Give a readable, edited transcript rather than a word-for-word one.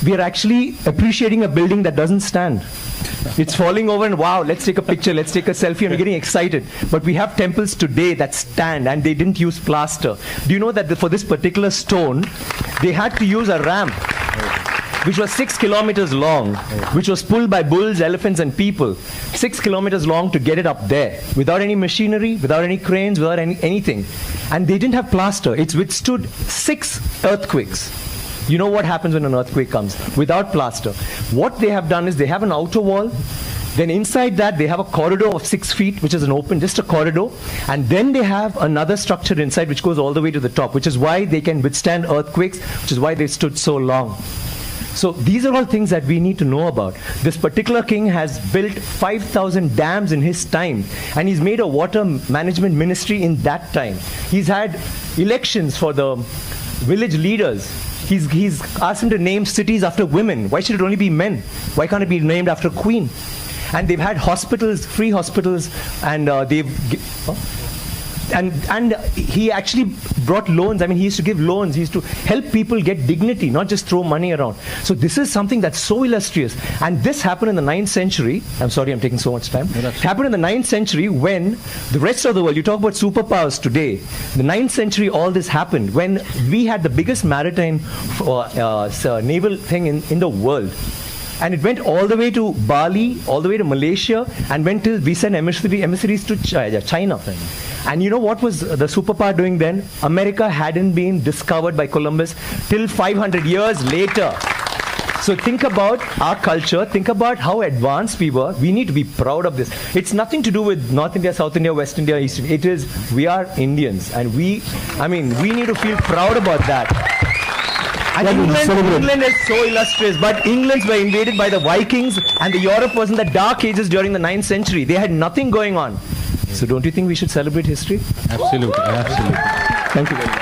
we are actually appreciating a building that doesn't stand. It's falling over and wow, let's take a picture, let's take a selfie, and we're getting excited. But we have temples today that stand and they didn't use plaster. Do you know that for this particular stone, they had to use a ramp which was 6 kilometers long, which was pulled by bulls, elephants, and people. 6 kilometers long to get it up there, without any machinery, without any cranes, without anything. And they didn't have plaster. It's withstood 6 earthquakes. You know what happens when an earthquake comes? Without plaster. What they have done is they have an outer wall. Then inside that, they have a corridor of 6 feet, which is an open, just a corridor. And then they have another structure inside, which goes all the way to the top, which is why they can withstand earthquakes, which is why they stood so long. So these are all things that we need to know about. This particular king has built 5,000 dams in his time, and he's made a water management ministry in that time. He's had elections for the village leaders. He's asked them to name cities after women. Why should it only be men? Why can't it be named after a queen? And they've had hospitals, free hospitals, and and he actually brought loans. I mean, he used to give loans. He used to help people get dignity, not just throw money around. So this is something that's so illustrious. And this happened in the 9th century. I'm sorry, I'm taking so much time. It happened in the 9th century when the rest of the world, you talk about superpowers today, the 9th century, all this happened when we had the biggest maritime naval thing in the world. And it went all the way to Bali, all the way to Malaysia, and went till we sent emissaries to China. And you know what was the superpower doing then? America hadn't been discovered by Columbus till 500 years later. So think about our culture, think about how advanced we were. We need to be proud of this. It's nothing to do with North India, South India, West India, East India. It is, we are Indians, and we need to feel proud about that. And England is so illustrious, but Englands were invaded by the Vikings, and the Europe was in the dark ages during the 9th century. They had nothing going on. So don't you think we should celebrate history? Absolutely, absolutely. Thank you very much.